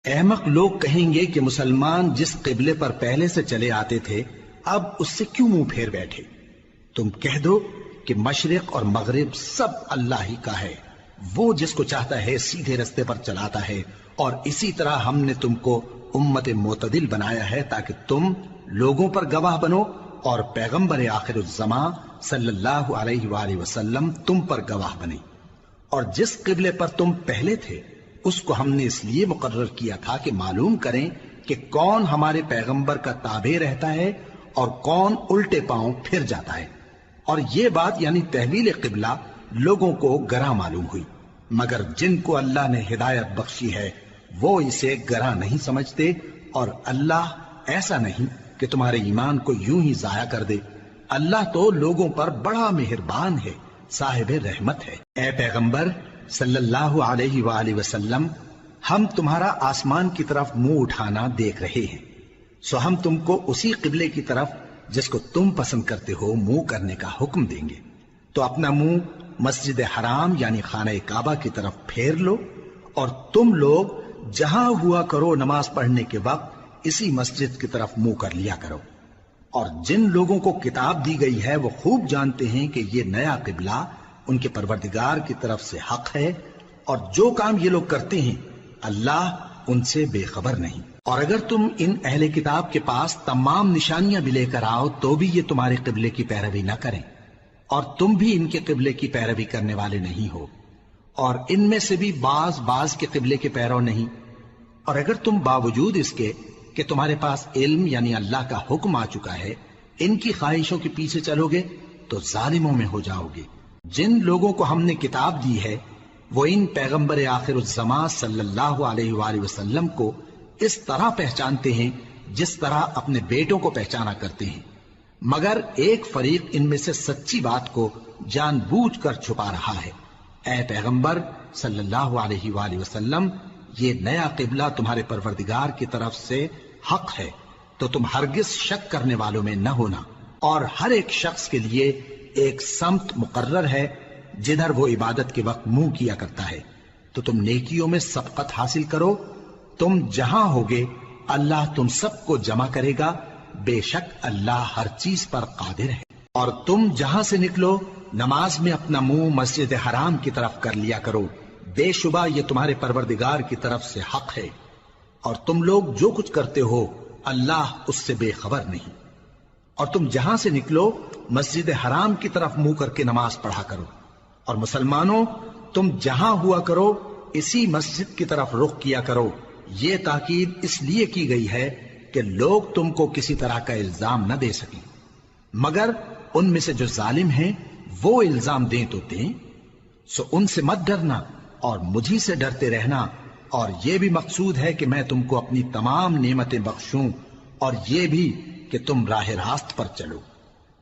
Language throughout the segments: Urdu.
احمق لوگ کہیں گے کہ مسلمان جس قبلے پر پہلے سے چلے آتے تھے اب اس سے کیوں منہ پھیر بیٹھے؟ تم کہہ دو کہ مشرق اور مغرب سب اللہ ہی کا ہے، وہ جس کو چاہتا ہے سیدھے رستے پر چلاتا ہے، اور اسی طرح ہم نے تم کو امت معتدل بنایا ہے تاکہ تم لوگوں پر گواہ بنو اور پیغمبر آخر الزمان صلی اللہ علیہ وآلہ وسلم تم پر گواہ بنے۔ اور جس قبلے پر تم پہلے تھے اس کو ہم نے اس لیے مقرر کیا تھا کہ معلوم کریں کہ کون ہمارے پیغمبر کا تابع رہتا ہے اور کون الٹے پاؤں پھر جاتا ہے۔ اور یہ بات یعنی تحویل قبلہ لوگوں کو گراں معلوم ہوئی، مگر جن کو اللہ نے ہدایت بخشی ہے وہ اسے گراں نہیں سمجھتے، اور اللہ ایسا نہیں کہ تمہارے ایمان کو یوں ہی ضائع کر دے۔ اللہ تو لوگوں پر بڑا مہربان ہے، صاحب رحمت ہے۔ اے پیغمبر صلی اللہ علیہ وآلہ وسلم، ہم تمہارا آسمان کی طرف منہ اٹھانا دیکھ رہے ہیں، سو ہم تم کو اسی قبلے کی طرف جس کو تم پسند کرتے ہو منہ کرنے کا حکم دیں گے۔ تو اپنا منہ مسجد حرام یعنی خانہ کعبہ کی طرف پھیر لو، اور تم لوگ جہاں ہوا کرو نماز پڑھنے کے وقت اسی مسجد کی طرف منہ کر لیا کرو۔ اور جن لوگوں کو کتاب دی گئی ہے وہ خوب جانتے ہیں کہ یہ نیا قبلہ ان کے پروردگار کی طرف سے حق ہے، اور جو کام یہ لوگ کرتے ہیں اللہ ان سے بے خبر نہیں۔ اور اگر تم ان اہل کتاب کے پاس تمام نشانیاں بھی لے کر آؤ تو بھی یہ تمہارے قبلے کی پیروی نہ کریں، اور تم بھی ان کے قبلے کی پیروی کرنے والے نہیں ہو، اور ان میں سے بھی بعض کے قبلے کے پیرو نہیں۔ اور اگر تم باوجود اس کے کہ تمہارے پاس علم یعنی اللہ کا حکم آ چکا ہے ان کی خواہشوں کے پیچھے چلو گے تو ظالموں میں ہو جاؤ گے۔ جن لوگوں کو ہم نے کتاب دی ہے وہ ان پیغمبر آخر الزمان صلی اللہ علیہ وآلہ وسلم کو اس طرح پہچانتے ہیں جس طرح اپنے بیٹوں کو پہچانا کرتے ہیں، مگر ایک فریق ان میں سے سچی بات کو جان بوجھ کر چھپا رہا ہے۔ اے پیغمبر صلی اللہ علیہ وآلہ وسلم، یہ نیا قبلہ تمہارے پروردگار کی طرف سے حق ہے، تو تم ہرگز شک کرنے والوں میں نہ ہونا، اور ہر ایک شخص کے لیے ایک سمت مقرر ہے جدھر وہ عبادت کے وقت منہ کیا کرتا ہے، تو تم نیکیوں میں سبقت حاصل کرو۔ تم جہاں ہوگے اللہ تم سب کو جمع کرے گا، بے شک اللہ ہر چیز پر قادر ہے۔ اور تم جہاں سے نکلو نماز میں اپنا منہ مسجد حرام کی طرف کر لیا کرو، بے شبہ یہ تمہارے پروردگار کی طرف سے حق ہے، اور تم لوگ جو کچھ کرتے ہو اللہ اس سے بے خبر نہیں۔ اور تم جہاں سے نکلو مسجد حرام کی طرف منہ کر کے نماز پڑھا کرو، اور مسلمانوں تم جہاں ہوا کرو اسی مسجد کی طرف رخ کیا کرو۔ یہ تاکید اس لیے کی گئی ہے کہ لوگ تم کو کسی طرح کا الزام نہ دے سکیں، مگر ان میں سے جو ظالم ہیں وہ الزام دیں تو دیں، سو ان سے مت ڈرنا اور مجھی سے ڈرتے رہنا، اور یہ بھی مقصود ہے کہ میں تم کو اپنی تمام نعمتیں بخشوں، اور یہ بھی کہ تم راہ راست پر چلو۔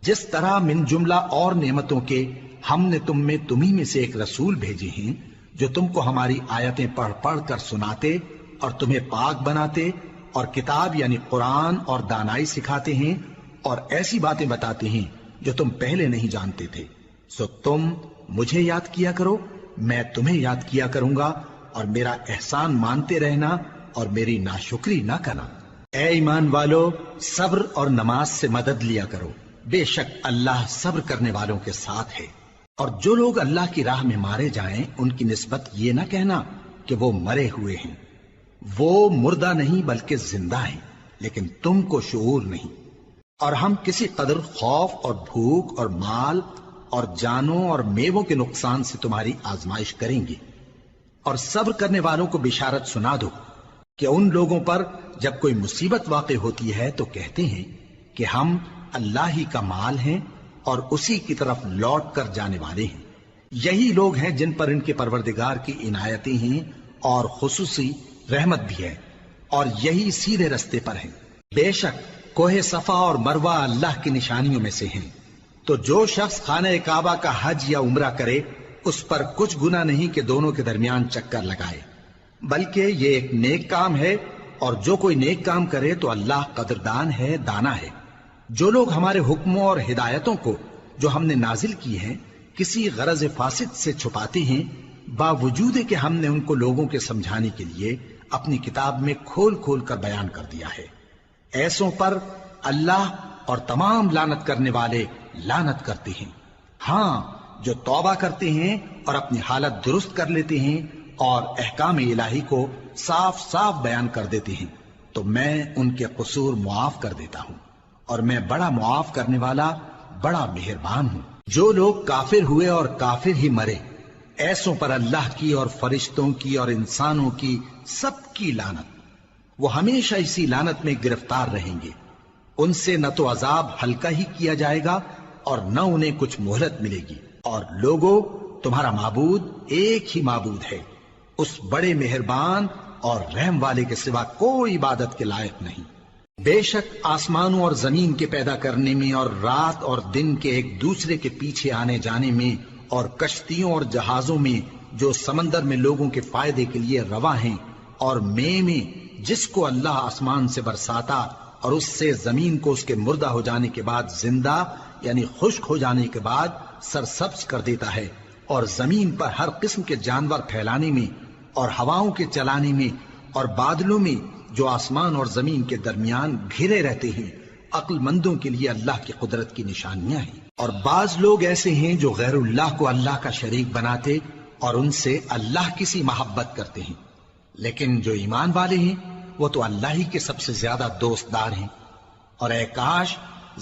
جس طرح من جملہ اور نعمتوں کے ہم نے تمہیں میں سے ایک رسول بھیجے ہیں جو تم کو ہماری آیتیں پڑھ پڑھ کر سناتے اور تمہیں پاک بناتے، اور کتاب یعنی قرآن اور دانائی سکھاتے ہیں، اور ایسی باتیں بتاتے ہیں جو تم پہلے نہیں جانتے تھے، سو تم مجھے یاد کیا کرو، میں تمہیں یاد کیا کروں گا، اور میرا احسان مانتے رہنا اور میری ناشکری نہ کرنا۔ اے ایمان والو، صبر اور نماز سے مدد لیا کرو، بے شک اللہ صبر کرنے والوں کے ساتھ ہے۔ اور جو لوگ اللہ کی راہ میں مارے جائیں ان کی نسبت یہ نہ کہنا کہ وہ مرے ہوئے ہیں، وہ مردہ نہیں بلکہ زندہ ہیں، لیکن تم کو شعور نہیں۔ اور ہم کسی قدر خوف اور بھوک اور مال اور جانوں اور میووں کے نقصان سے تمہاری آزمائش کریں گے، اور صبر کرنے والوں کو بشارت سنا دو کہ ان لوگوں پر جب کوئی مصیبت واقع ہوتی ہے تو کہتے ہیں کہ ہم اللہ ہی کا مال ہیں اور اسی کی طرف لوٹ کر جانے والے ہیں۔ یہی لوگ ہیں جن پر ان کے پروردگار کی عنایتیں ہیں اور خصوصی رحمت بھی ہے، اور یہی سیدھے رستے پر ہیں۔ بے شک کوہ صفا اور مروہ اللہ کی نشانیوں میں سے ہیں، تو جو شخص خانہ کعبہ کا حج یا عمرہ کرے اس پر کچھ گناہ نہیں کہ دونوں کے درمیان چکر لگائے، بلکہ یہ ایک نیک کام ہے، اور جو کوئی نیک کام کرے تو اللہ قدردان ہے، دانا ہے۔ جو لوگ ہمارے حکموں اور ہدایتوں کو جو ہم نے نازل کی ہیں کسی غرض فاسد سے چھپاتے ہیں باوجود کہ ہم نے ان کو لوگوں کے سمجھانے کے لیے اپنی کتاب میں کھول کھول کر بیان کر دیا ہے۔ ایسوں پر اللہ اور تمام لعنت کرنے والے لعنت کرتے ہیں۔ ہاں، جو توبہ کرتے ہیں اور اپنی حالت درست کر لیتے ہیں اور احکام الہی کو صاف صاف بیان کر دیتے ہیں تو میں ان کے قصور معاف کر دیتا ہوں، اور میں بڑا معاف کرنے والا بڑا مہربان ہوں۔ جو لوگ کافر ہوئے اور کافر ہی مرے، ایسوں پر اللہ کی اور فرشتوں کی اور انسانوں کی سب کی لعنت، وہ ہمیشہ اسی لعنت میں گرفتار رہیں گے۔ ان سے نہ تو عذاب ہلکا ہی کیا جائے گا اور نہ انہیں کچھ مہلت ملے گی۔ اور لوگوں، تمہارا معبود ایک ہی معبود ہے، اس بڑے مہربان اور رحم والے کے سوا کوئی عبادت کے لائق نہیں۔ بے شک آسمانوں اور زمین کے پیدا کرنے میں اور رات اور دن کے ایک دوسرے کے پیچھے آنے جانے میں اور کشتیوں اور جہازوں میں جو سمندر میں لوگوں کے فائدے کے لیے رواں ہیں، اور میں جس کو اللہ آسمان سے برساتا اور اس سے زمین کو اس کے مردہ ہو جانے کے بعد زندہ یعنی خشک ہو جانے کے بعد سرسبز کر دیتا ہے، اور زمین پر ہر قسم کے جانور پھیلانے میں اور ہواؤں کے چلانے میں اور بادلوں میں جو آسمان اور زمین کے درمیان گھرے رہتے ہیں، عقل مندوں کے لیے اللہ کی قدرت کی نشانیاں ہیں۔ اور بعض لوگ ایسے ہیں جو غیر اللہ کو اللہ کا شریک بناتے اور ان سے اللہ کی سی محبت کرتے ہیں، لیکن جو ایمان والے ہیں وہ تو اللہ ہی کے سب سے زیادہ دوست دار ہیں۔ اور اے کاش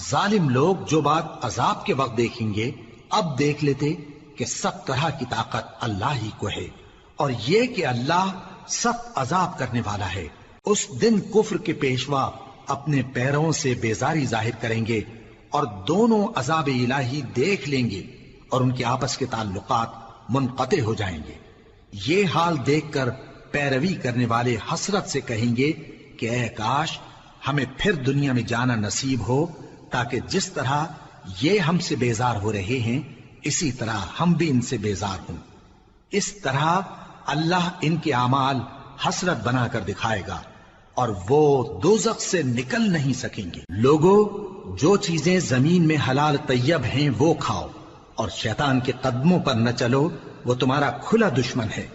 ظالم لوگ جو بات عذاب کے وقت دیکھیں گے اب دیکھ لیتے کہ سب طرح کی طاقت اللہ ہی کو ہے، اور یہ کہ اللہ سخت عذاب کرنے والا ہے۔ اس دن کفر کے پیشوا اپنے پیروں سے بیزاری ظاہر کریں گے اور دونوں عذاب الہی دیکھ لیں گے اور ان کے آپس کے تعلقات منقطع ہو جائیں گے۔ یہ حال دیکھ کر پیروی کرنے والے حسرت سے کہیں گے کہ اے کاش ہمیں پھر دنیا میں جانا نصیب ہو، تاکہ جس طرح یہ ہم سے بیزار ہو رہے ہیں اسی طرح ہم بھی ان سے بیزار ہوں۔ اس طرح اللہ ان کے اعمال حسرت بنا کر دکھائے گا اور وہ دوزخ سے نکل نہیں سکیں گے۔ لوگوں، جو چیزیں زمین میں حلال طیب ہیں وہ کھاؤ، اور شیطان کے قدموں پر نہ چلو، وہ تمہارا کھلا دشمن ہے۔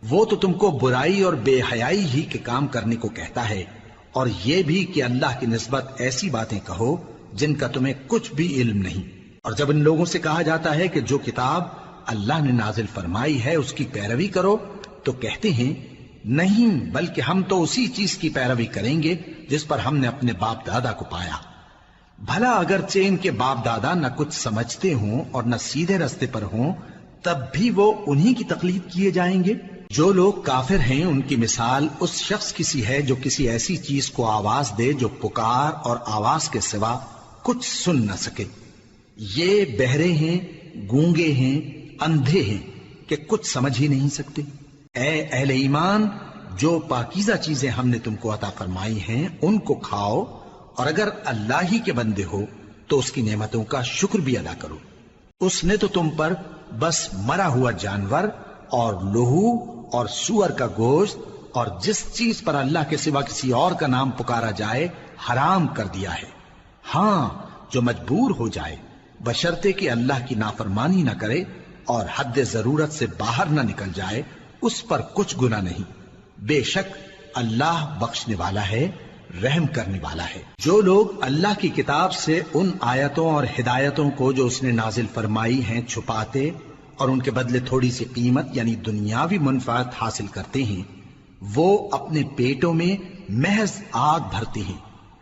وہ تو تم کو برائی اور بے حیائی ہی کے کام کرنے کو کہتا ہے، اور یہ بھی کہ اللہ کی نسبت ایسی باتیں کہو جن کا تمہیں کچھ بھی علم نہیں۔ اور جب ان لوگوں سے کہا جاتا ہے کہ جو کتاب اللہ نے نازل فرمائی ہے اس کی پیروی کرو، تو کہتے ہیں نہیں، بلکہ ہم تو اسی چیز کی پیروی کریں گے جس پر ہم نے اپنے باپ دادا کو پایا۔ بھلا اگرچہ ان کے باپ دادا نہ کچھ سمجھتے ہوں اور نہ سیدھے رستے پر ہوں، تب بھی وہ انہی کی تقلید کیے جائیں گے۔ جو لوگ کافر ہیں ان کی مثال اس شخص کی سی ہے جو کسی ایسی چیز کو آواز دے جو پکار اور آواز کے سوا کچھ سن نہ سکے۔ یہ بہرے ہیں، گونگے ہیں، اندھے ہیں کہ کچھ سمجھ ہی نہیں سکتے۔ اے اہل ایمان، جو پاکیزہ چیزیں ہم نے تم کو عطا فرمائی ہیں ان کو کھاؤ، اور اگر اللہ ہی کے بندے ہو تو اس کی نعمتوں کا شکر بھی ادا کرو۔ اس نے تو تم پر بس مرا ہوا جانور اور لہو اور سور کا گوشت اور جس چیز پر اللہ کے سوا کسی اور کا نام پکارا جائے حرام کر دیا ہے۔ ہاں، جو مجبور ہو جائے بشرطے کہ اللہ کی نافرمانی نہ کرے اور حد ضرورت سے باہر نہ نکل جائے، اس پر کچھ گناہ نہیں۔ بے شک اللہ بخشنے والا ہے، رحم کرنے والا ہے۔ جو لوگ اللہ کی کتاب سے ان آیتوں اور ہدایتوں کو جو اس نے نازل فرمائی ہیں چھپاتے اور ان کے بدلے تھوڑی سی قیمت یعنی دنیاوی منفعت حاصل کرتے ہیں، وہ اپنے پیٹوں میں محض آگ بھرتے ہیں۔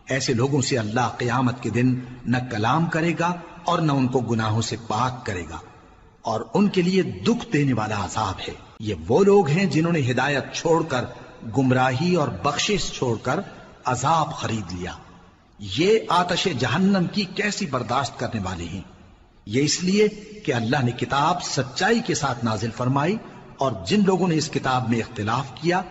ایسے لوگوں سے اللہ قیامت کے دن نہ کلام کرے گا اور نہ ان کو گناہوں سے پاک کرے گا، اور ان کے لیے دکھ دینے والا عذاب ہے۔ یہ وہ لوگ ہیں جنہوں نے ہدایت چھوڑ کر گمراہی اور بخشش چھوڑ کر عذاب خرید لیا۔ یہ آتش جہنم کی کیسی برداشت کرنے والے ہیں۔ یہ اس لیے کہ اللہ نے کتاب سچائی کے ساتھ نازل فرمائی، اور جن لوگوں نے اس کتاب میں اختلاف کیا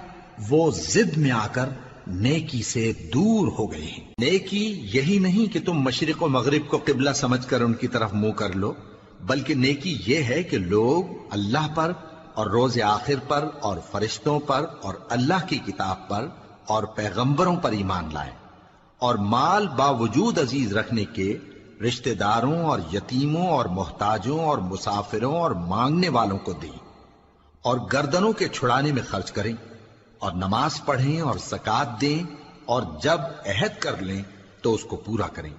وہ ضد میں آ کر نیکی سے دور ہو گئے ہیں۔ نیکی یہی نہیں کہ تم مشرق و مغرب کو قبلہ سمجھ کر ان کی طرف منہ کر لو، بلکہ نیکی یہ ہے کہ لوگ اللہ پر اور روز آخر پر اور فرشتوں پر اور اللہ کی کتاب پر اور پیغمبروں پر ایمان لائیں، اور مال باوجود عزیز رکھنے کے رشتہ داروں اور یتیموں اور محتاجوں اور مسافروں اور مانگنے والوں کو دیں، اور گردنوں کے چھڑانے میں خرچ کریں، اور نماز پڑھیں اور زکات دیں، اور جب عہد کر لیں تو اس کو پورا کریں،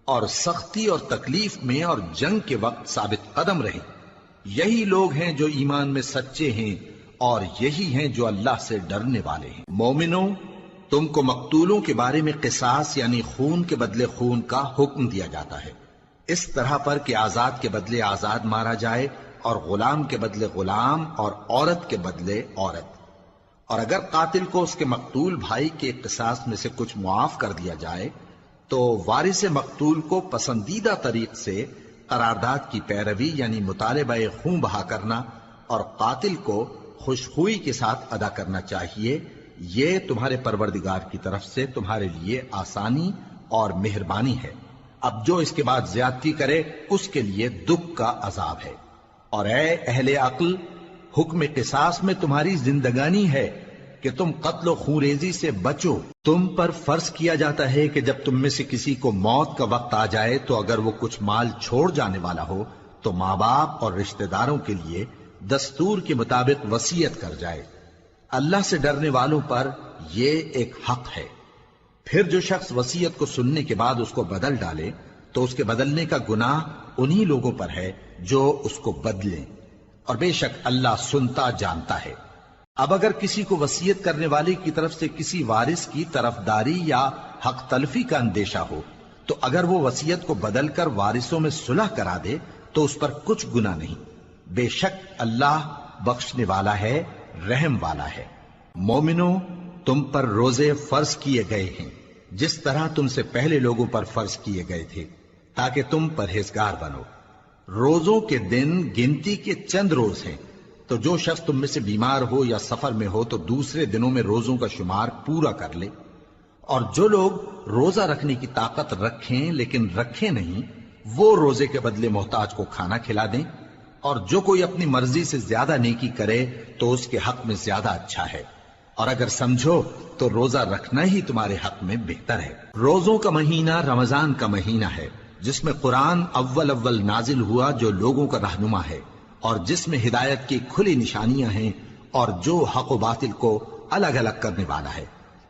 اور سختی اور تکلیف میں اور جنگ کے وقت ثابت قدم رہیں۔ یہی لوگ ہیں جو ایمان میں سچے ہیں، اور یہی ہیں جو اللہ سے ڈرنے والے ہیں۔ مومنوں، تم کو مقتولوں کے بارے میں قصاص یعنی خون کے بدلے خون کا حکم دیا جاتا ہے، اس طرح پر کہ آزاد کے بدلے آزاد مارا جائے، اور غلام کے بدلے غلام، اور عورت کے بدلے عورت۔ اور اگر قاتل کو اس کے مقتول بھائی کے قصاص میں سے کچھ معاف کر دیا جائے تو وارث مقتول کو پسندیدہ طریق سے قرارداد کی پیروی یعنی مطالبہ خون بہا کرنا اور قاتل کو خوشخوئی کے ساتھ ادا کرنا چاہیے۔ یہ تمہارے پروردگار کی طرف سے تمہارے لیے آسانی اور مہربانی ہے۔ اب جو اس کے بعد زیادتی کرے اس کے لیے دکھ کا عذاب ہے۔ اور اے اہل عقل، حکم قصاص میں تمہاری زندگانی ہے کہ تم قتل و خونریزی سے بچو۔ تم پر فرض کیا جاتا ہے کہ جب تم میں سے کسی کو موت کا وقت آ جائے تو اگر وہ کچھ مال چھوڑ جانے والا ہو تو ماں باپ اور رشتہ داروں کے لیے دستور کے مطابق وصیت کر جائے۔ اللہ سے ڈرنے والوں پر یہ ایک حق ہے۔ پھر جو شخص وصیت کو سننے کے بعد اس کو بدل ڈالے تو اس کے بدلنے کا گناہ انہی لوگوں پر ہے جو اس کو بدلیں، اور بے شک اللہ سنتا جانتا ہے۔ اب اگر کسی کو وصیت کرنے والے کی طرف سے کسی وارث کی طرفداری یا حق تلفی کا اندیشہ ہو تو اگر وہ وصیت کو بدل کر وارثوں میں صلح کرا دے تو اس پر کچھ گناہ نہیں، بے شک اللہ بخشنے والا ہے، رحم والا ہے۔ مومنوں، تم پر روزے فرض کیے گئے ہیں جس طرح تم سے پہلے لوگوں پر فرض کیے گئے تھے تاکہ تم پرہیزگار بنو۔ روزوں کے دن گنتی کے چند روز ہیں، تو جو شخص تم میں سے بیمار ہو یا سفر میں ہو تو دوسرے دنوں میں روزوں کا شمار پورا کر لے۔ اور جو لوگ روزہ رکھنے کی طاقت رکھیں لیکن رکھیں نہیں، وہ روزے کے بدلے محتاج کو کھانا کھلا دیں۔ اور جو کوئی اپنی مرضی سے زیادہ نیکی کرے تو اس کے حق میں زیادہ اچھا ہے، اور اگر سمجھو تو روزہ رکھنا ہی تمہارے حق میں بہتر ہے۔ روزوں کا مہینہ رمضان کا مہینہ ہے جس میں قرآن اول نازل ہوا، جو لوگوں کا رہنما ہے اور جس میں ہدایت کی کھلی نشانیاں ہیں، اور جو حق و باطل کو الگ الگ کرنے والا ہے۔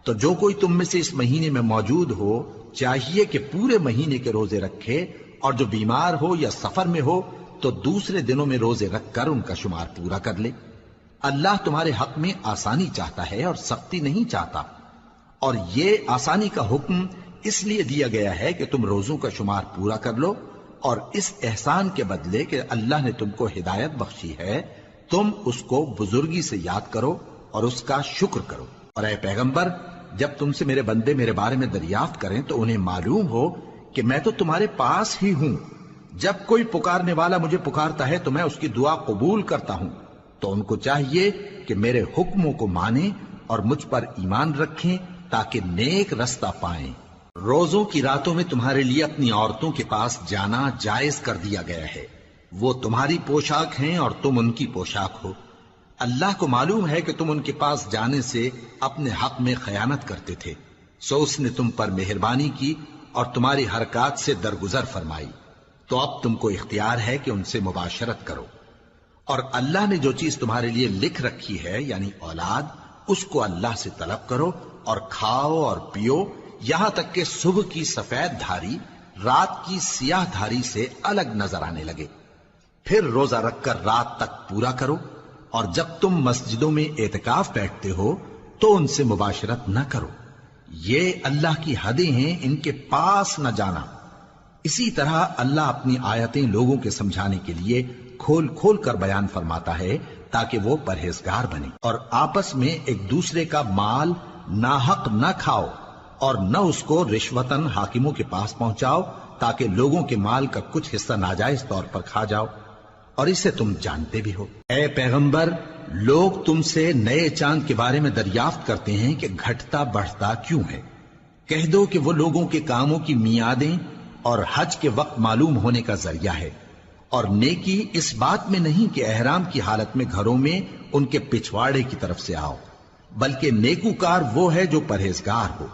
تو جو کوئی تم میں سے اس مہینے میں موجود ہو چاہیے کہ پورے مہینے کے روزے رکھے، اور جو بیمار ہو یا سفر میں ہو تو دوسرے دنوں میں روزے رکھ کر ان کا شمار پورا کر لے۔ اللہ تمہارے حق میں آسانی چاہتا ہے اور سختی نہیں چاہتا، اور یہ آسانی کا حکم اس لیے دیا گیا ہے کہ تم روزوں کا شمار پورا کر لو، اور اس احسان کے بدلے کہ اللہ نے تم کو ہدایت بخشی ہے تم اس کو بزرگی سے یاد کرو اور اس کا شکر کرو۔ اور اے پیغمبر، جب تم سے میرے بندے میرے بارے میں دریافت کریں تو انہیں معلوم ہو کہ میں تو تمہارے پاس ہی ہوں۔ جب کوئی پکارنے والا مجھے پکارتا ہے تو میں اس کی دعا قبول کرتا ہوں، تو ان کو چاہیے کہ میرے حکموں کو مانیں اور مجھ پر ایمان رکھیں تاکہ نیک رستہ پائیں۔ روزوں کی راتوں میں تمہارے لیے اپنی عورتوں کے پاس جانا جائز کر دیا گیا ہے، وہ تمہاری پوشاک ہیں اور تم ان کی پوشاک ہو۔ اللہ کو معلوم ہے کہ تم ان کے پاس جانے سے اپنے حق میں خیانت کرتے تھے، سو اس نے تم پر مہربانی کی اور تمہاری حرکات سے درگزر فرمائی، تو اب تم کو اختیار ہے کہ ان سے مباشرت کرو۔ اور اللہ نے جو چیز تمہارے لیے لکھ رکھی ہے یعنی اولاد، اس کو اللہ سے طلب کرو اور کھاؤ اور پیو، یہاں تک کہ صبح کی سفید دھاری رات کی سیاہ دھاری سے الگ نظر آنے لگے، پھر روزہ رکھ کر رات تک پورا کرو۔ اور جب تم مسجدوں میں اعتکاف بیٹھتے ہو تو ان سے مباشرت نہ کرو، یہ اللہ کی حدیں ہیں، ان کے پاس نہ جانا۔ اسی طرح اللہ اپنی آیتیں لوگوں کے سمجھانے کے لیے کھول کھول کر بیان فرماتا ہے تاکہ وہ پرہیزگار بنے۔ اور آپس میں ایک دوسرے کا مال ناحق نہ کھاؤ اور نہ اس کو رشوتاً حاکموں کے پاس پہنچاؤ تاکہ لوگوں کے مال کا کچھ حصہ ناجائز طور پر کھا جاؤ، اور اسے تم جانتے بھی ہو۔ اے پیغمبر، لوگ تم سے نئے چاند کے بارے میں دریافت کرتے ہیں کہ گھٹتا بڑھتا کیوں ہے۔ کہہ دو کہ وہ لوگوں کے کاموں کی میعادیں اور حج کے وقت معلوم ہونے کا ذریعہ ہے، اور نیکی اس بات میں نہیں کہ احرام کی حالت میں گھروں میں ان کے پچھواڑے کی طرف سے آؤ، بلکہ نیکوکار وہ ہے جو پرہیزگار ہو،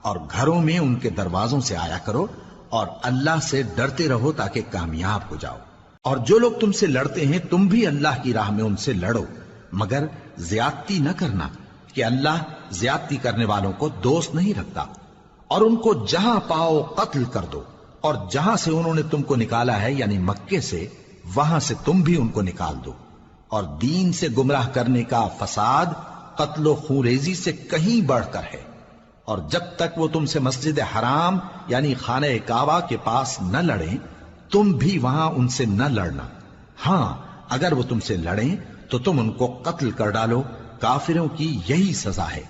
اور گھروں میں ان کے دروازوں سے آیا کرو اور اللہ سے ڈرتے رہو تاکہ کامیاب ہو جاؤ۔ اور جو لوگ تم سے لڑتے ہیں تم بھی اللہ کی راہ میں ان سے لڑو، مگر زیادتی نہ کرنا کہ اللہ زیادتی کرنے والوں کو دوست نہیں رکھتا، اور ان کو جہاں پاؤ قتل کر دو، اور جہاں سے انہوں نے تم کو نکالا ہے یعنی مکے سے، وہاں سے تم بھی ان کو نکال دو۔ اور دین سے گمراہ کرنے کا فساد قتل و خونریزی سے کہیں بڑھ کر ہے، اور جب تک وہ تم سے مسجد حرام یعنی خانہ کعبہ کے پاس نہ لڑیں تم بھی وہاں ان سے نہ لڑنا۔ ہاں اگر وہ تم سے لڑیں تو تم ان کو قتل کر ڈالو، کافروں کی یہی سزا ہے۔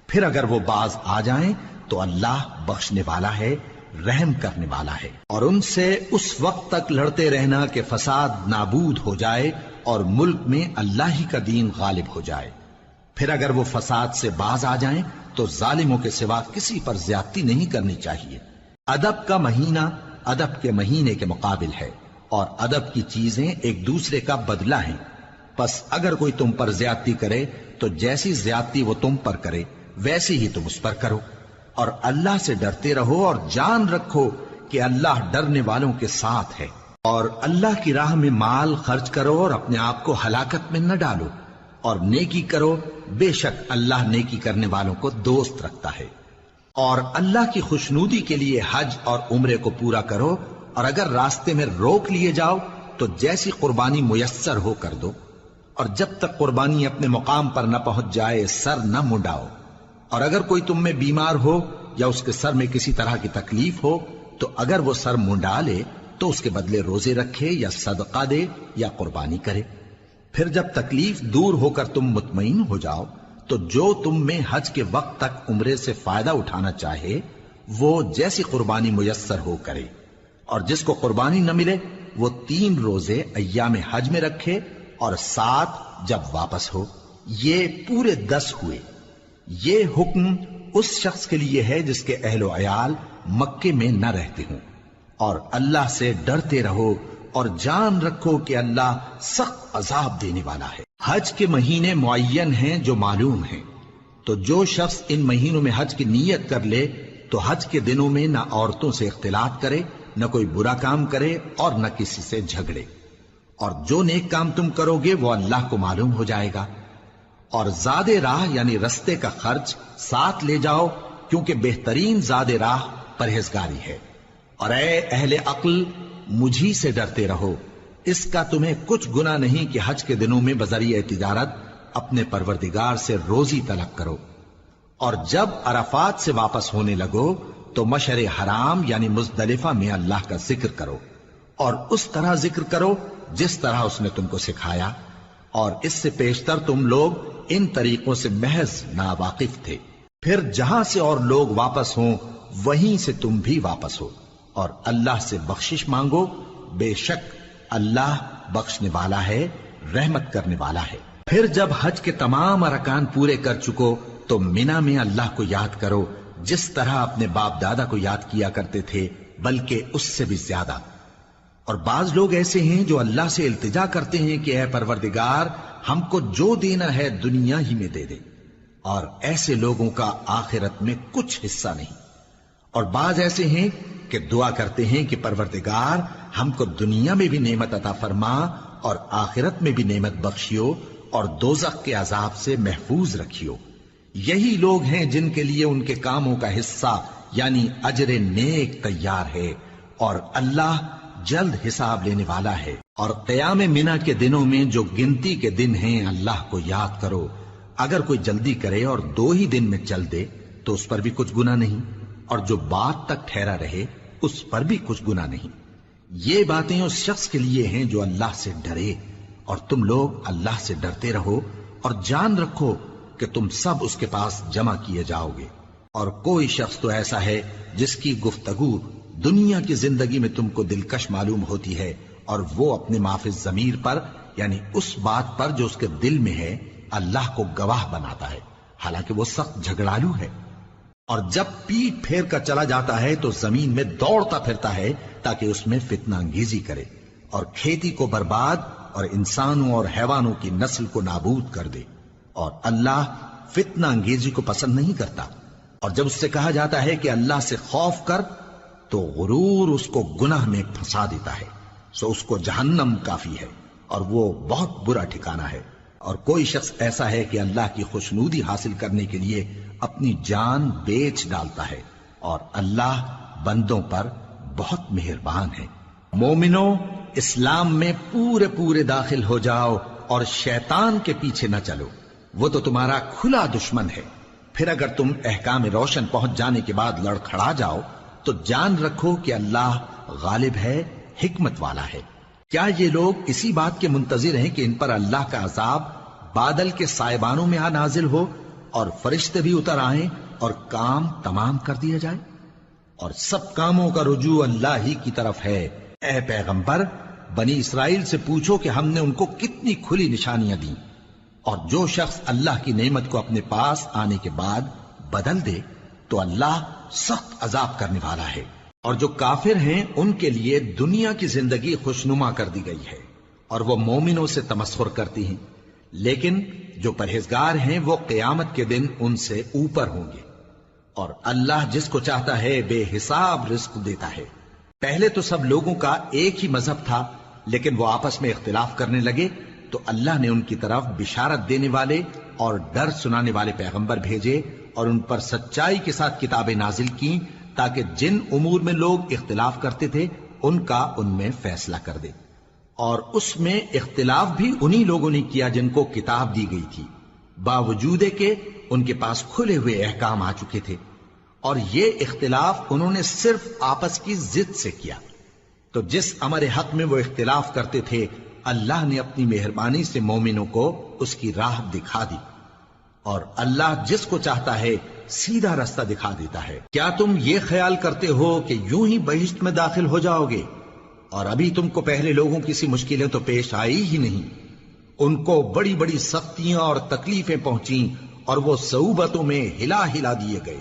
پھر اگر وہ باز آ جائیں تو اللہ بخشنے والا ہے، رحم کرنے والا ہے۔ اور ان سے اس وقت تک لڑتے رہنا کہ فساد نابود ہو جائے اور ملک میں اللہ ہی کا دین غالب ہو جائے۔ پھر اگر وہ فساد سے باز آ جائیں تو ظالموں کے سوا کسی پر زیادتی نہیں کرنی چاہیے۔ ادب کا مہینہ ادب کے مہینے کے مقابل ہے، اور ادب کی چیزیں ایک دوسرے کا بدلہ ہیں۔ پس اگر کوئی تم پر زیادتی کرے تو جیسی زیادتی وہ تم پر کرے ویسی ہی تم اس پر کرو، اور اللہ سے ڈرتے رہو اور جان رکھو کہ اللہ ڈرنے والوں کے ساتھ ہے۔ اور اللہ کی راہ میں مال خرچ کرو اور اپنے آپ کو ہلاکت میں نہ ڈالو، اور نیکی کرو، بے شک اللہ نیکی کرنے والوں کو دوست رکھتا ہے۔ اور اللہ کی خوشنودی کے لیے حج اور عمرے کو پورا کرو، اور اگر راستے میں روک لیے جاؤ تو جیسی قربانی میسر ہو کر دو، اور جب تک قربانی اپنے مقام پر نہ پہنچ جائے سر نہ منڈاؤ۔ اور اگر کوئی تم میں بیمار ہو یا اس کے سر میں کسی طرح کی تکلیف ہو تو اگر وہ سر منڈا لے تو اس کے بدلے روزے رکھے یا صدقہ دے یا قربانی کرے۔ پھر جب تکلیف دور ہو کر تم مطمئن ہو جاؤ تو جو تم میں حج کے وقت تک عمرے سے فائدہ اٹھانا چاہے وہ جیسی قربانی میسر ہو کرے، اور جس کو قربانی نہ ملے وہ 3 روزے ایام حج میں رکھے اور 7 جب واپس ہو، یہ پورے 10 ہوئے۔ یہ حکم اس شخص کے لیے ہے جس کے اہل و عیال مکے میں نہ رہتے ہوں۔ اور اللہ سے ڈرتے رہو اور جان رکھو کہ اللہ سخت عذاب دینے والا ہے۔ حج کے مہینے معین ہیں جو معلوم ہیں، تو جو شخص ان مہینوں میں حج کی نیت کر لے تو حج کے دنوں میں نہ عورتوں سے اختلاط کرے، نہ کوئی برا کام کرے اور نہ کسی سے جھگڑے۔ اور جو نیک کام تم کرو گے وہ اللہ کو معلوم ہو جائے گا۔ اور زاد راہ یعنی رستے کا خرچ ساتھ لے جاؤ، کیونکہ بہترین زاد راہ پرہیزگاری ہے۔ اور اے اہل عقل مجھی سے ڈرتے رہو، اس کا تمہیں کچھ گناہ نہیں کہ حج کے دنوں میں بذریعہ تجارت اپنے پروردگار سے روزی طلب کرو۔ اور جب عرفات سے واپس ہونے لگو تو مشعر حرام یعنی مزدلفہ میں اللہ کا ذکر کرو، اور اس طرح ذکر کرو جس طرح اس نے تم کو سکھایا، اور اس سے پیشتر تم لوگ ان طریقوں سے محض ناواقف تھے۔ پھر جہاں سے اور لوگ واپس ہوں وہیں سے تم بھی واپس ہو، اور اللہ سے بخشش مانگو، بے شک اللہ بخشنے والا ہے، رحمت کرنے والا ہے۔ پھر جب حج کے تمام ارکان پورے کر چکو تو مینا میں اللہ کو یاد کرو جس طرح اپنے باپ دادا کو یاد کیا کرتے تھے، بلکہ اس سے بھی زیادہ۔ اور بعض لوگ ایسے ہیں جو اللہ سے التجا کرتے ہیں کہ اے پروردگار ہم کو جو دینا ہے دنیا ہی میں دے دے، اور ایسے لوگوں کا آخرت میں کچھ حصہ نہیں۔ اور بعض ایسے ہیں کہ دعا کرتے ہیں کہ پروردگار ہم کو دنیا میں بھی نعمت عطا فرما اور آخرت میں بھی نعمت بخشیو اور دوزخ کے عذاب سے محفوظ رکھیو۔ یہی لوگ ہیں جن کے لیے ان کے کاموں کا حصہ یعنی اجر نیک تیار ہے، اور اللہ جلد حساب لینے والا ہے۔ اور قیام منا کے دنوں میں جو گنتی کے دن ہیں اللہ کو یاد کرو، اگر کوئی جلدی کرے اور 2 ہی دن میں چل دے تو اس پر بھی کچھ گناہ نہیں، اور جو بات تک ٹھہرا رہے اس پر بھی کچھ گناہ نہیں۔ یہ باتیں اس شخص کے لیے ہیں جو اللہ سے ڈرے، اور تم لوگ اللہ سے ڈرتے رہو اور جان رکھو کہ تم سب اس کے پاس جمع کیے جاؤ گے۔ اور کوئی شخص تو ایسا ہے جس کی گفتگو دنیا کی زندگی میں تم کو دلکش معلوم ہوتی ہے، اور وہ اپنے معافی ضمیر پر یعنی اس بات پر جو اس کے دل میں ہے اللہ کو گواہ بناتا ہے، حالانکہ وہ سخت جھگڑالو ہے۔ اور جب پیٹ پھیر کر چلا جاتا ہے تو زمین میں دوڑتا پھرتا ہے تاکہ اس میں فتنہ انگیزی کرے اور کھیتی کو برباد اور انسانوں اور حیوانوں کی نسل کو نابود کر دے، اور اللہ فتنہ انگیزی کو پسند نہیں کرتا۔ اور جب اس سے کہا جاتا ہے کہ اللہ سے خوف کر تو غرور اس کو گناہ میں پھنسا دیتا ہے، سو اس کو جہنم کافی ہے اور وہ بہت برا ٹھکانہ ہے۔ اور کوئی شخص ایسا ہے کہ اللہ کی خوشنودی حاصل کرنے کے لیے اپنی جان بیچ ڈالتا ہے، اور اللہ بندوں پر بہت مہربان ہے۔ مومنو، اسلام میں پورے پورے داخل ہو جاؤ اور شیطان کے پیچھے نہ چلو، وہ تو تمہارا کھلا دشمن ہے۔ پھر اگر تم احکام روشن پہنچ جانے کے بعد لڑکھڑا جاؤ تو جان رکھو کہ اللہ غالب ہے، حکمت والا ہے۔ کیا یہ لوگ اسی بات کے منتظر ہیں کہ ان پر اللہ کا عذاب بادل کے سائبانوں میں آ نازل ہو اور فرشتے بھی اتر آئیں اور کام تمام کر دیا جائے؟ اور سب کاموں کا رجوع اللہ ہی کی طرف ہے۔ اے پیغمبر، بنی اسرائیل سے پوچھو کہ ہم نے ان کو کتنی کھلی نشانیاں دیں، اور جو شخص اللہ کی نعمت کو اپنے پاس آنے کے بعد بدل دے تو اللہ سخت عذاب کرنے والا ہے۔ اور جو کافر ہیں ان کے لیے دنیا کی زندگی خوشنما کر دی گئی ہے، اور وہ مومنوں سے تمسخر کرتی ہیں، لیکن جو پرہیزگار ہیں وہ قیامت کے دن ان سے اوپر ہوں گے۔ اور اللہ جس کو چاہتا ہے بے حساب رزق دیتا ہے۔ پہلے تو سب لوگوں کا ایک ہی مذہب تھا، لیکن وہ آپس میں اختلاف کرنے لگے تو اللہ نے ان کی طرف بشارت دینے والے اور ڈر سنانے والے پیغمبر بھیجے، اور ان پر سچائی کے ساتھ کتابیں نازل کی تاکہ جن امور میں لوگ اختلاف کرتے تھے ان کا ان میں فیصلہ کر دے۔ اور اس میں اختلاف بھی انہی لوگوں نے کیا جن کو کتاب دی گئی تھی، باوجود کہ ان کے پاس کھلے ہوئے احکام آ چکے تھے، اور یہ اختلاف انہوں نے صرف آپس کی ضد سے کیا۔ تو جس امر حق میں وہ اختلاف کرتے تھے اللہ نے اپنی مہربانی سے مومنوں کو اس کی راہ دکھا دی، اور اللہ جس کو چاہتا ہے سیدھا رستہ دکھا دیتا ہے۔ کیا تم یہ خیال کرتے ہو کہ یوں ہی بہشت میں داخل ہو جاؤ گے، اور ابھی تم کو پہلے لوگوں کی سی مشکلیں تو پیش آئی ہی نہیں؟ ان کو بڑی بڑی سختیاں اور تکلیفیں پہنچیں، اور وہ صعوبتوں میں ہلا ہلا دیے گئے،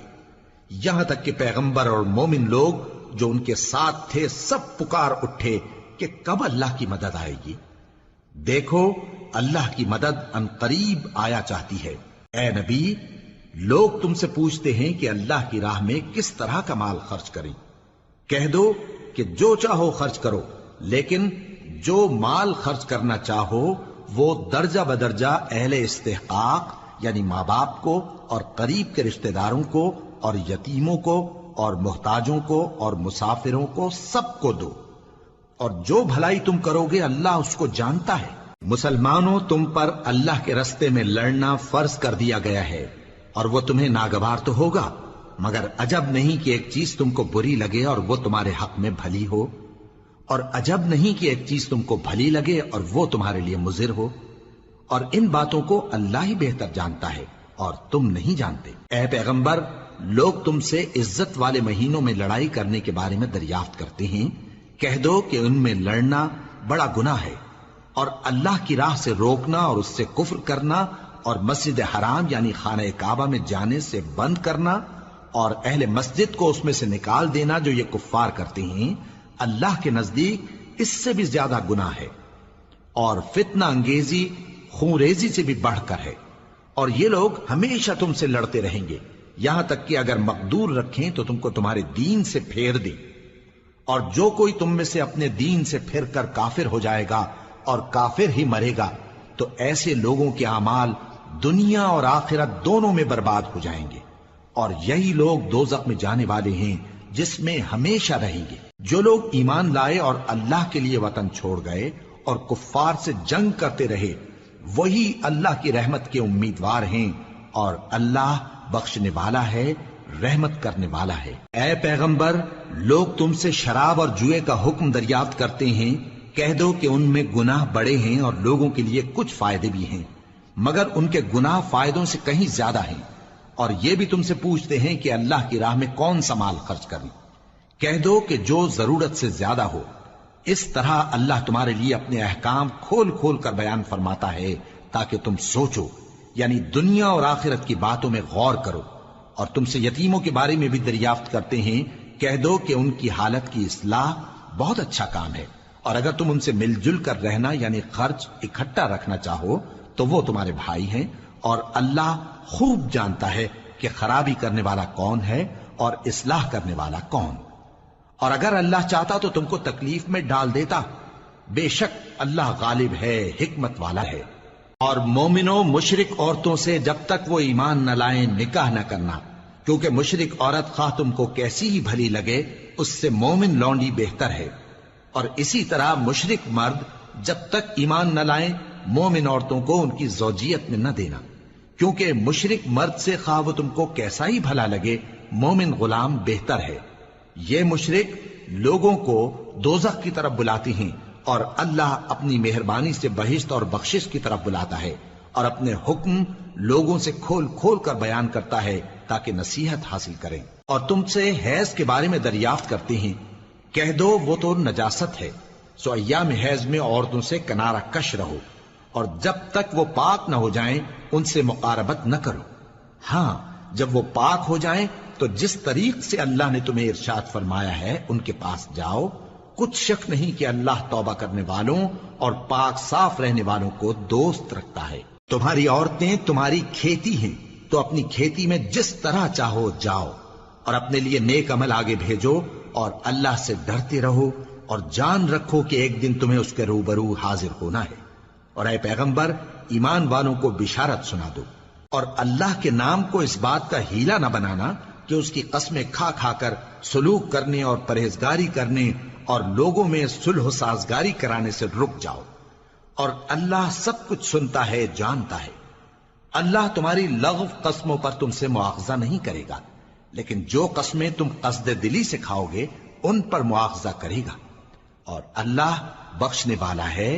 یہاں تک کہ پیغمبر اور مومن لوگ جو ان کے ساتھ تھے سب پکار اٹھے کہ کب اللہ کی مدد آئے گی۔ دیکھو اللہ کی مدد ان قریب آیا چاہتی ہے۔ اے نبی، لوگ تم سے پوچھتے ہیں کہ اللہ کی راہ میں کس طرح کا مال خرچ کریں۔ کہہ دو کہ جو چاہو خرچ کرو، لیکن جو مال خرچ کرنا چاہو وہ درجہ بدرجہ اہل استحقاق یعنی ماں باپ کو اور قریب کے رشتہ داروں کو اور یتیموں کو اور محتاجوں کو اور مسافروں کو سب کو دو، اور جو بھلائی تم کرو گے اللہ اس کو جانتا ہے۔ مسلمانوں، تم پر اللہ کے رستے میں لڑنا فرض کر دیا گیا ہے، اور وہ تمہیں ناگوار تو ہوگا، مگر عجب نہیں کہ ایک چیز تم کو بری لگے اور وہ تمہارے حق میں بھلی ہو، اور عجب نہیں کہ ایک چیز تم کو بھلی لگے اور وہ تمہارے لیے مضر ہو، اور ان باتوں کو اللہ ہی بہتر جانتا ہے اور تم نہیں جانتے۔ اے پیغمبر، لوگ تم سے عزت والے مہینوں میں لڑائی کرنے کے بارے میں دریافت کرتے ہیں، کہہ دو کہ ان میں لڑنا بڑا گناہ ہے، اور اللہ کی راہ سے روکنا اور اس سے کفر کرنا اور مسجد حرام یعنی خانہ کعبہ میں جانے سے بند کرنا اور اہل مسجد کو اس میں سے نکال دینا جو یہ کفار کرتے ہیں، اللہ کے نزدیک اس سے بھی زیادہ گناہ ہے، اور فتنہ انگیزی خونریزی سے بھی بڑھ کر ہے۔ اور یہ لوگ ہمیشہ تم سے لڑتے رہیں گے، یہاں تک کہ اگر مقدور رکھیں تو تم کو تمہارے دین سے پھیر دیں، اور جو کوئی تم میں سے اپنے دین سے پھر کر کافر ہو جائے گا اور کافر ہی مرے گا تو ایسے لوگوں کے اعمال دنیا اور آخرت دونوں میں برباد ہو جائیں گے، اور یہی لوگ دوزخ میں جانے والے ہیں جس میں ہمیشہ رہیں گے۔ جو لوگ ایمان لائے اور اللہ کے لیے وطن چھوڑ گئے اور کفار سے جنگ کرتے رہے وہی اللہ کی رحمت کے امیدوار ہیں، اور اللہ بخشنے والا ہے، رحمت کرنے والا ہے۔ اے پیغمبر، لوگ تم سے شراب اور جوئے کا حکم دریافت کرتے ہیں، کہہ دو کہ ان میں گناہ بڑے ہیں اور لوگوں کے لیے کچھ فائدے بھی ہیں، مگر ان کے گناہ فائدوں سے کہیں زیادہ ہیں۔ اور یہ بھی تم سے پوچھتے ہیں کہ اللہ کی راہ میں کون سا مال خرچ کریں، کہہ دو کہ جو ضرورت سے زیادہ ہو۔ اس طرح اللہ تمہارے لیے اپنے احکام کھول کھول کر بیان فرماتا ہے تاکہ تم سوچو، یعنی دنیا اور آخرت کی باتوں میں غور کرو۔ اور تم سے یتیموں کے بارے میں بھی دریافت کرتے ہیں، کہہ دو کہ ان کی حالت کی اصلاح بہت اچھا کام ہے، اور اگر تم ان سے مل جل کر رہنا یعنی خرچ اکٹھا رکھنا چاہو تو وہ تمہارے بھائی ہیں، اور اللہ خوب جانتا ہے کہ خرابی کرنے والا کون ہے اور اصلاح کرنے والا کون۔ اور اگر اللہ چاہتا تو تم کو تکلیف میں ڈال دیتا، بے شک اللہ غالب ہے، حکمت والا ہے۔ اور مومنوں مشرک عورتوں سے جب تک وہ ایمان نہ لائیں نکاح نہ کرنا، کیونکہ مشرک عورت خواہ تم کو کیسی ہی بھلی لگے اس سے مومن لونڈی بہتر ہے، اور اسی طرح مشرک مرد جب تک ایمان نہ لائیں مومن عورتوں کو ان کی زوجیت میں نہ دینا، کیونکہ مشرک مرد سے خواہ وہ تم کو کیسا ہی بھلا لگے مومن غلام بہتر ہے۔ یہ مشرک لوگوں کو دوزخ کی طرف بلاتی ہیں، اور اللہ اپنی مہربانی سے بہشت اور بخشش کی طرف بلاتا ہے، اور اپنے حکم لوگوں سے کھول کھول کر بیان کرتا ہے تاکہ نصیحت حاصل کریں۔ اور تم سے حیض کے بارے میں دریافت کرتے ہیں، کہہ دو وہ تو نجاست ہے، سو ایام حیض میں عورتوں سے کنارہ کش رہو، اور جب تک وہ پاک نہ ہو جائیں ان سے مقاربت نہ کرو۔ ہاں جب وہ پاک ہو جائیں تو جس طریق سے اللہ نے تمہیں ارشاد فرمایا ہے ان کے پاس جاؤ، کچھ شک نہیں کہ اللہ توبہ کرنے والوں اور پاک صاف رہنے والوں کو دوست رکھتا ہے۔ تمہاری عورتیں تمہاری کھیتی ہیں، تو اپنی کھیتی میں جس طرح چاہو جاؤ، اور اپنے لیے نیک عمل آگے بھیجو، اور اللہ سے ڈرتے رہو، اور جان رکھو کہ ایک دن تمہیں اس کے روبرو حاضر ہونا ہے۔ اور اے پیغمبر ایمان والوں کو بشارت سنا دو، اور اللہ کے نام کو اس بات کا ہیلہ نہ بنانا کہ اس کی قسمیں کھا کھا کر سلوک کرنے اور پرہیزگاری کرنے اور لوگوں میں صلح و سازگاری کرانے سے رک جاؤ، اور اللہ سب کچھ سنتا ہے جانتا ہے۔ اللہ تمہاری لغو قسموں پر تم سے مواخذہ نہیں کرے گا، لیکن جو قسمیں تم قصد دلی سے کھاؤ گے ان پر مواخذہ کرے گا، اور اللہ بخشنے والا ہے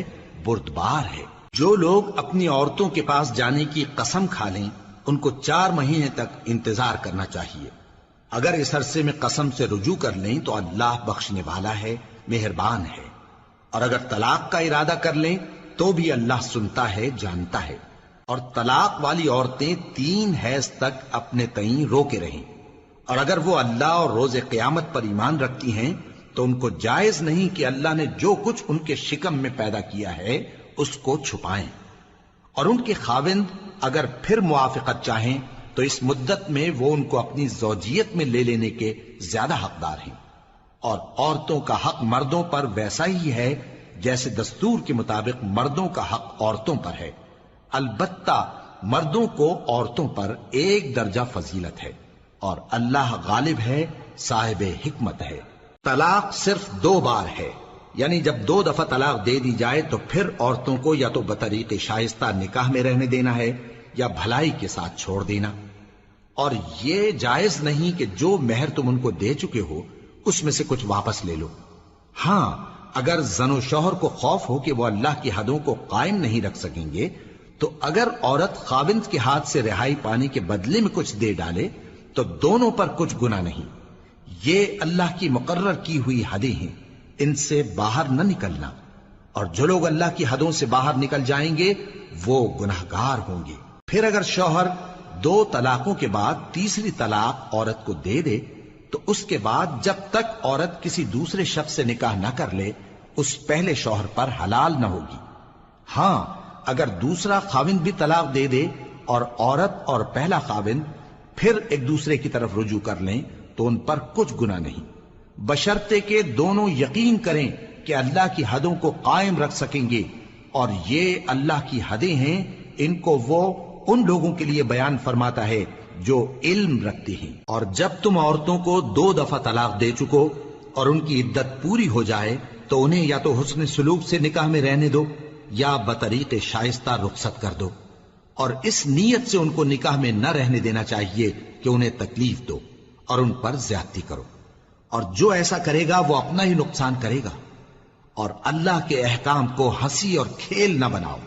بردبار ہے۔ جو لوگ اپنی عورتوں کے پاس جانے کی قسم کھا لیں ان کو 4 مہینے تک انتظار کرنا چاہیے۔ اگر اس عرصے میں قسم سے رجوع کر لیں تو اللہ بخشنے والا ہے، مہربان ہے، اور اگر طلاق کا ارادہ کر لیں تو بھی اللہ سنتا ہے جانتا ہے۔ اور طلاق والی عورتیں 3 حیض تک اپنے تئیں روکے رہیں، اور اگر وہ اللہ اور روز قیامت پر ایمان رکھتی ہیں تو ان کو جائز نہیں کہ اللہ نے جو کچھ ان کے شکم میں پیدا کیا ہے اس کو چھپائیں، اور ان کے خاوند اگر پھر موافقت چاہیں تو اس مدت میں وہ ان کو اپنی زوجیت میں لے لینے کے زیادہ حقدار ہیں۔ اور عورتوں کا حق مردوں پر ویسا ہی ہے جیسے دستور کے مطابق مردوں کا حق عورتوں پر ہے، البتہ مردوں کو عورتوں پر 1 درجہ فضیلت ہے، اور اللہ غالب ہے، صاحب حکمت ہے۔ طلاق صرف 2 بار ہے، یعنی جب 2 دفعہ طلاق دے دی جائے تو پھر عورتوں کو یا تو بطریق شائستہ نکاح میں رہنے دینا ہے یا بھلائی کے ساتھ چھوڑ دینا، اور یہ جائز نہیں کہ جو مہر تم ان کو دے چکے ہو اس میں سے کچھ واپس لے لو۔ ہاں اگر زن و شوہر کو خوف ہو کہ وہ اللہ کی حدوں کو قائم نہیں رکھ سکیں گے تو اگر عورت خاوند کے ہاتھ سے رہائی پانے کے بدلے میں کچھ دے ڈالے تو دونوں پر کچھ گناہ نہیں۔ یہ اللہ کی مقرر کی ہوئی حدیں ہیں، ان سے باہر نہ نکلنا، اور جو لوگ اللہ کی حدوں سے باہر نکل جائیں گے وہ گناہگار ہوں گے۔ پھر اگر شوہر 2 طلاقوں کے بعد تیسری طلاق عورت کو دے دے تو اس کے بعد جب تک عورت کسی دوسرے شخص سے نکاح نہ کر لے اس پہلے شوہر پر حلال نہ ہوگی۔ ہاں اگر دوسرا خاوند بھی طلاق دے دے اور عورت اور پہلا خاوند پھر ایک دوسرے کی طرف رجوع کر لیں تو ان پر کچھ گناہ نہیں، بشرطے کہ دونوں یقین کریں کہ اللہ کی حدوں کو قائم رکھ سکیں گے، اور یہ اللہ کی حدیں ہیں، ان کو وہ ان لوگوں کے لیے بیان فرماتا ہے جو علم رکھتے ہیں۔ اور جب تم عورتوں کو 2 دفعہ طلاق دے چکو اور ان کی عدت پوری ہو جائے تو انہیں یا تو حسن سلوک سے نکاح میں رہنے دو یا بطریق شائستہ رخصت کر دو، اور اس نیت سے ان کو نکاح میں نہ رہنے دینا چاہیے کہ انہیں تکلیف دو اور ان پر زیادتی کرو، اور جو ایسا کرے گا وہ اپنا ہی نقصان کرے گا۔ اور اللہ کے احکام کو ہنسی اور کھیل نہ بناؤ،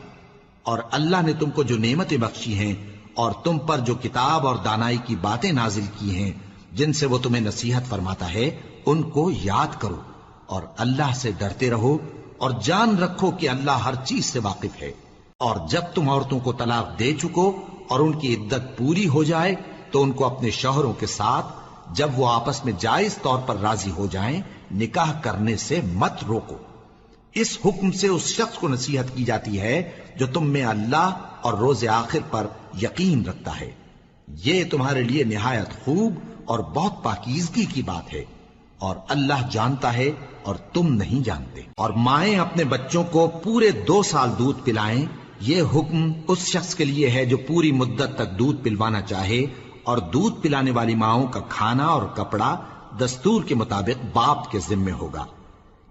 اور اللہ نے تم کو جو نعمتیں بخشی ہیں اور تم پر جو کتاب اور دانائی کی باتیں نازل کی ہیں جن سے وہ تمہیں نصیحت فرماتا ہے ان کو یاد کرو، اور اللہ سے ڈرتے رہو، اور جان رکھو کہ اللہ ہر چیز سے واقف ہے۔ اور جب تم عورتوں کو طلاق دے چکو اور ان کی عدت پوری ہو جائے تو ان کو اپنے شوہروں کے ساتھ جب وہ آپس میں جائز طور پر راضی ہو جائیں نکاح کرنے سے مت روکو۔ اس حکم سے اس شخص کو نصیحت کی جاتی ہے جو تم میں اللہ اور روز آخر پر یقین رکھتا ہے، یہ تمہارے لیے نہایت خوب اور بہت پاکیزگی کی بات ہے، اور اللہ جانتا ہے اور تم نہیں جانتے۔ اور مائیں اپنے بچوں کو پورے 2 سال دودھ پلائیں یہ حکم اس شخص کے لیے ہے جو پوری مدت تک دودھ پلوانا چاہے، اور دودھ پلانے والی ماؤں کا کھانا اور کپڑا دستور کے مطابق باپ کے ذمے ہوگا۔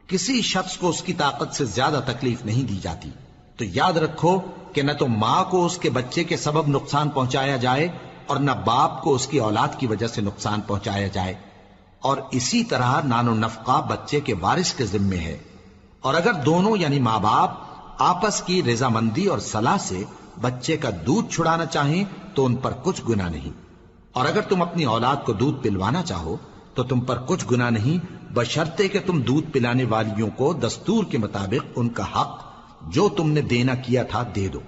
کسی شخص کو اس کی طاقت سے زیادہ تکلیف نہیں دی جاتی، تو یاد رکھو کہ نہ تو ماں کو اس کے بچے کے سبب نقصان پہنچایا جائے اور نہ باپ کو اس کی اولاد کی وجہ سے نقصان پہنچایا جائے، اور اسی طرح نان و نفقہ بچے کے وارث کے ذمے ہے۔ اور اگر دونوں یعنی ماں باپ آپس کی رضامندی اور صلاح سے بچے کا دودھ چھڑانا چاہیں تو ان پر کچھ گناہ نہیں، اور اگر تم اپنی اولاد کو دودھ پلوانا چاہو تو تم پر کچھ گناہ نہیں، بشرطے کہ تم دودھ پلانے والیوں کو دستور کے مطابق ان کا حق جو تم نے دینا کیا تھا دے دو،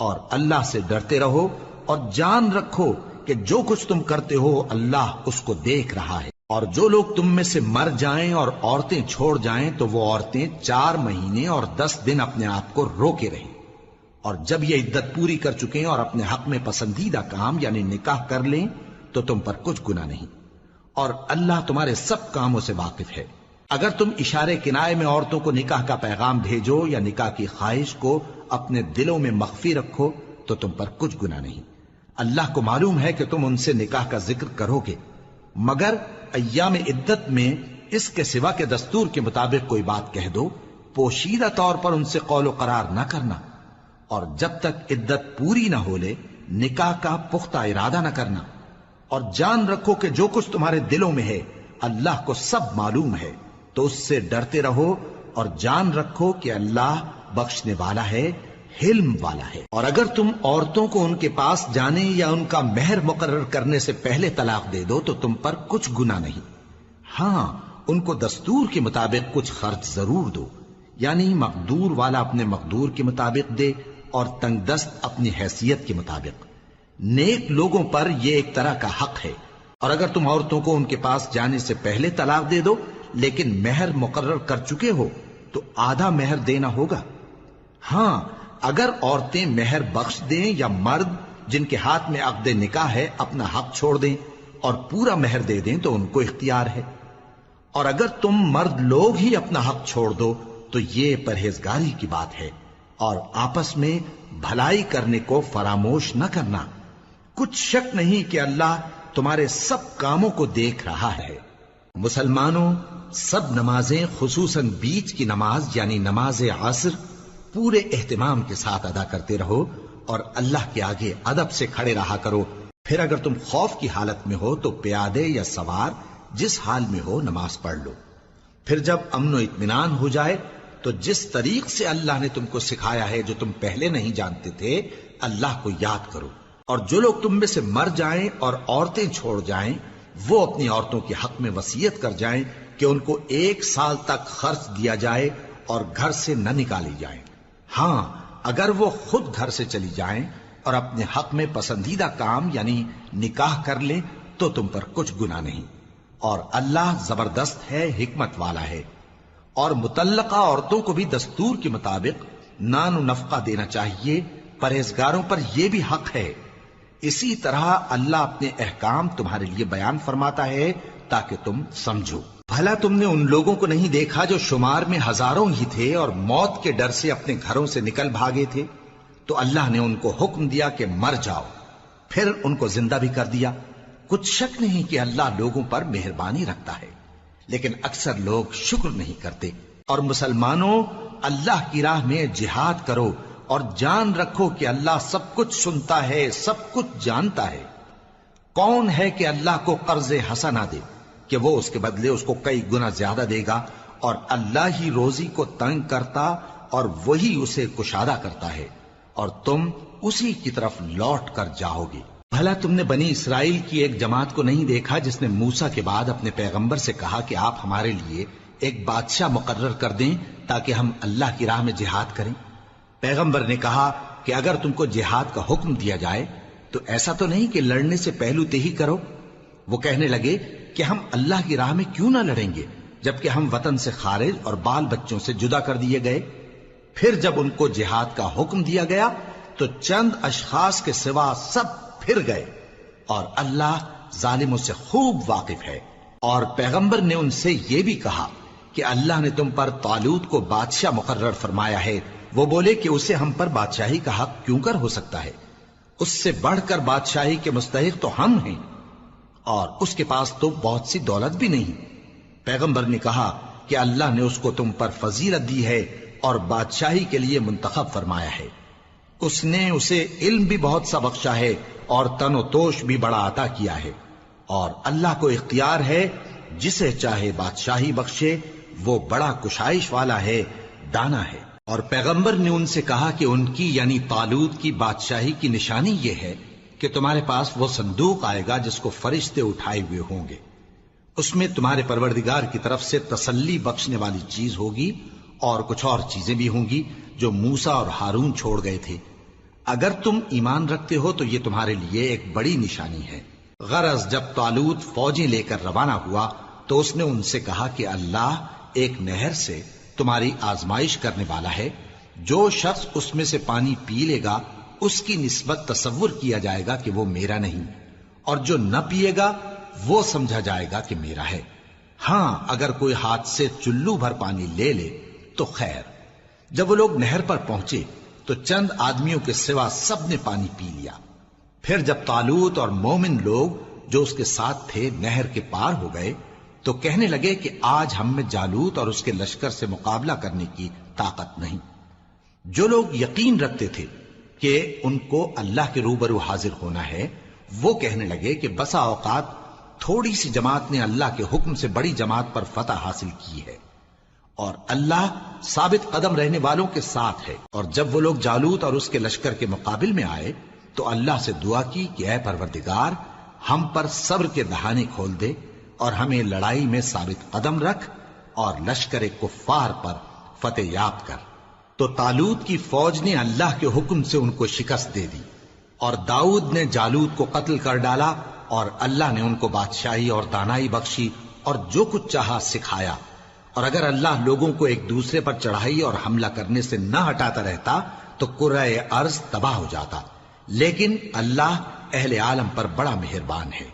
اور اللہ سے ڈرتے رہو اور جان رکھو کہ جو کچھ تم کرتے ہو اللہ اس کو دیکھ رہا ہے۔ اور جو لوگ تم میں سے مر جائیں اور عورتیں چھوڑ جائیں تو وہ عورتیں 4 مہینے اور 10 دن اپنے آپ کو روکے رہیں، اور جب یہ عدت پوری کر چکیں اور اپنے حق میں پسندیدہ کام یعنی نکاح کر لیں تو تم پر کچھ گناہ نہیں، اور اللہ تمہارے سب کاموں سے واقف ہے۔ اگر تم اشارے کنائے میں عورتوں کو نکاح کا پیغام بھیجو یا نکاح کی خواہش کو اپنے دلوں میں مخفی رکھو تو تم پر کچھ گناہ نہیں۔ اللہ کو معلوم ہے کہ تم ان سے نکاح کا ذکر کرو گے، مگر ایام عدت میں اس کے سوا کے دستور کے مطابق کوئی بات کہہ دو، پوشیدہ طور پر ان سے قول و قرار نہ کرنا، اور جب تک عدت پوری نہ ہو لے نکاح کا پختہ ارادہ نہ کرنا، اور جان رکھو کہ جو کچھ تمہارے دلوں میں ہے اللہ کو سب معلوم ہے، تو اس سے ڈرتے رہو اور جان رکھو کہ اللہ بخشنے والا ہے، حلم والا ہے۔ اور اگر تم عورتوں کو ان کے پاس جانے یا ان کا مہر مقرر کرنے سے پہلے طلاق دے دو تو تم پر کچھ گناہ نہیں، ہاں ان کو دستور کے مطابق کچھ خرچ ضرور دو، یعنی مقدور والا اپنے مقدور کے مطابق دے اور تنگ دست اپنی حیثیت کے مطابق۔ نیک لوگوں پر یہ ایک طرح کا حق ہے۔ اور اگر تم عورتوں کو ان کے پاس جانے سے پہلے طلاق دے دو لیکن مہر مقرر کر چکے ہو تو آدھا مہر دینا ہوگا۔ ہاں اگر عورتیں مہر بخش دیں یا مرد جن کے ہاتھ میں عقد نکاح ہے اپنا حق چھوڑ دیں اور پورا مہر دے دیں تو ان کو اختیار ہے۔ اور اگر تم مرد لوگ ہی اپنا حق چھوڑ دو تو یہ پرہیزگاری کی بات ہے، اور آپس میں بھلائی کرنے کو فراموش نہ کرنا۔ کچھ شک نہیں کہ اللہ تمہارے سب کاموں کو دیکھ رہا ہے۔ مسلمانوں، سب نمازیں خصوصاً بیچ کی نماز یعنی نماز عصر پورے اہتمام کے ساتھ ادا کرتے رہو اور اللہ کے آگے ادب سے کھڑے رہا کرو۔ پھر اگر تم خوف کی حالت میں ہو تو پیادے یا سوار جس حال میں ہو نماز پڑھ لو۔ پھر جب امن و اطمینان ہو جائے تو جس طریق سے اللہ نے تم کو سکھایا ہے جو تم پہلے نہیں جانتے تھے اللہ کو یاد کرو۔ اور جو لوگ تم میں سے مر جائیں اور عورتیں چھوڑ جائیں وہ اپنی عورتوں کے حق میں وصیت کر جائیں کہ ان کو 1 سال تک خرچ دیا جائے اور گھر سے نہ نکالی جائیں۔ ہاں اگر وہ خود گھر سے چلی جائیں اور اپنے حق میں پسندیدہ کام یعنی نکاح کر لیں تو تم پر کچھ گناہ نہیں، اور اللہ زبردست ہے، حکمت والا ہے۔ اور مطلقہ عورتوں کو بھی دستور کے مطابق نان و نفقہ دینا چاہیے، پرہیزگاروں پر یہ بھی حق ہے۔ اسی طرح اللہ اپنے احکام تمہارے لیے بیان فرماتا ہے تاکہ تم سمجھو۔ بھلا تم نے ان لوگوں کو نہیں دیکھا جو شمار میں ہزاروں ہی تھے اور موت کے ڈر سے اپنے گھروں سے نکل بھاگے تھے، تو اللہ نے ان کو حکم دیا کہ مر جاؤ، پھر ان کو زندہ بھی کر دیا۔ کچھ شک نہیں کہ اللہ لوگوں پر مہربانی رکھتا ہے، لیکن اکثر لوگ شکر نہیں کرتے۔ اور مسلمانوں، اللہ کی راہ میں جہاد کرو اور جان رکھو کہ اللہ سب کچھ سنتا ہے، سب کچھ جانتا ہے۔ کون ہے کہ اللہ کو قرض حسنہ دے کہ وہ اس کے بدلے اس کو کئی گنا زیادہ دے گا، اور اللہ ہی روزی کو تنگ کرتا اور وہی اسے کشادہ کرتا ہے، اور تم اسی کی طرف لوٹ کر جاؤ گے۔ بھلا تم نے بنی اسرائیل کی ایک جماعت کو نہیں دیکھا جس نے موسیٰ کے بعد اپنے پیغمبر سے کہا کہ آپ ہمارے لیے ایک بادشاہ مقرر کر دیں تاکہ ہم اللہ کی راہ میں جہاد کریں؟ پیغمبر نے کہا کہ اگر تم کو جہاد کا حکم دیا جائے تو ایسا تو نہیں کہ لڑنے سے پہلو تہی کرو۔ وہ کہنے لگے کہ ہم اللہ کی راہ میں کیوں نہ لڑیں گے جبکہ ہم وطن سے خارج اور بال بچوں سے جدا کر دیے گئے۔ پھر جب ان کو جہاد کا حکم دیا گیا تو چند اشخاص کے سوا سب پھر گئے، اور اللہ ظالموں سے خوب واقف ہے۔ اور پیغمبر نے ان سے یہ بھی کہا کہ اللہ نے تم پر طالوت کو بادشاہ مقرر فرمایا ہے، وہ بولے کہ اسے ہم پر بادشاہی کا حق کیوں کر ہو سکتا ہے؟ اس سے بڑھ کر بادشاہی کے مستحق تو ہم ہیں، اور اس کے پاس تو بہت سی دولت بھی نہیں۔ پیغمبر نے کہا کہ اللہ نے اس کو تم پر فضیلت دی ہے اور بادشاہی کے لیے منتخب فرمایا ہے۔ اس نے اسے علم بھی بہت سا بخشا ہے اور تن و توش بھی بڑا عطا کیا ہے، اور اللہ کو اختیار ہے جسے چاہے بادشاہی بخشے، وہ بڑا کشائش والا ہے، دانا ہے۔ اور پیغمبر نے ان سے کہا کہ ان کی یعنی طالوت کی بادشاہی کی نشانی یہ ہے کہ تمہارے پاس وہ صندوق آئے گا جس کو فرشتے اٹھائے ہوئے ہوں گے، اس میں تمہارے پروردگار کی طرف سے تسلی بخشنے والی چیز ہوگی اور کچھ اور چیزیں بھی ہوں گی جو موسیٰ اور ہارون چھوڑ گئے تھے۔ اگر تم ایمان رکھتے ہو تو یہ تمہارے لیے ایک بڑی نشانی ہے۔ غرض جب طالوت فوجیں لے کر روانہ ہوا تو اس نے ان سے کہا کہ اللہ ایک نہر سے تمہاری آزمائش کرنے والا ہے، جو شخص اس میں سے پانی پی لے گا اس کی نسبت تصور کیا جائے گا کہ وہ میرا نہیں، اور جو نہ پیے گا وہ سمجھا جائے گا کہ میرا ہے۔ ہاں اگر کوئی ہاتھ سے چلو بھر پانی لے لے تو خیر۔ جب وہ لوگ نہر پر پہنچے تو چند آدمیوں کے سوا سب نے پانی پی لیا۔ پھر جب طالوت اور مومن لوگ جو اس کے ساتھ تھے نہر کے پار ہو گئے تو کہنے لگے کہ آج ہم میں جالوت اور اس کے لشکر سے مقابلہ کرنے کی طاقت نہیں۔ جو لوگ یقین رکھتے تھے کہ ان کو اللہ کے روبرو حاضر ہونا ہے، وہ کہنے لگے کہ بسا اوقات تھوڑی سی جماعت نے اللہ کے حکم سے بڑی جماعت پر فتح حاصل کی ہے، اور اللہ ثابت قدم رہنے والوں کے ساتھ ہے۔ اور جب وہ لوگ جالوت اور اس کے لشکر کے مقابل میں آئے تو اللہ سے دعا کی کہ اے پروردگار، ہم پر صبر کے دہانے کھول دے اور ہمیں لڑائی میں ثابت قدم رکھ اور لشکر کفار پر فتح یاب کر۔ تو طالوت کی فوج نے اللہ کے حکم سے ان کو شکست دے دی، اور داؤد نے جالوت کو قتل کر ڈالا، اور اللہ نے ان کو بادشاہی اور دانائی بخشی اور جو کچھ چاہا سکھایا۔ اور اگر اللہ لوگوں کو ایک دوسرے پر چڑھائی اور حملہ کرنے سے نہ ہٹاتا رہتا تو کرۂ ارض تباہ ہو جاتا، لیکن اللہ اہل عالم پر بڑا مہربان ہے۔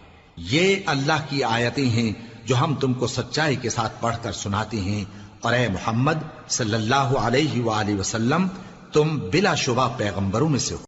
یہ اللہ کی آیتیں ہیں جو ہم تم کو سچائی کے ساتھ پڑھ کر سناتے ہیں، اور اے محمد صلی اللہ علیہ وآلہ وسلم تم بلا شبہ پیغمبروں میں سے ہو۔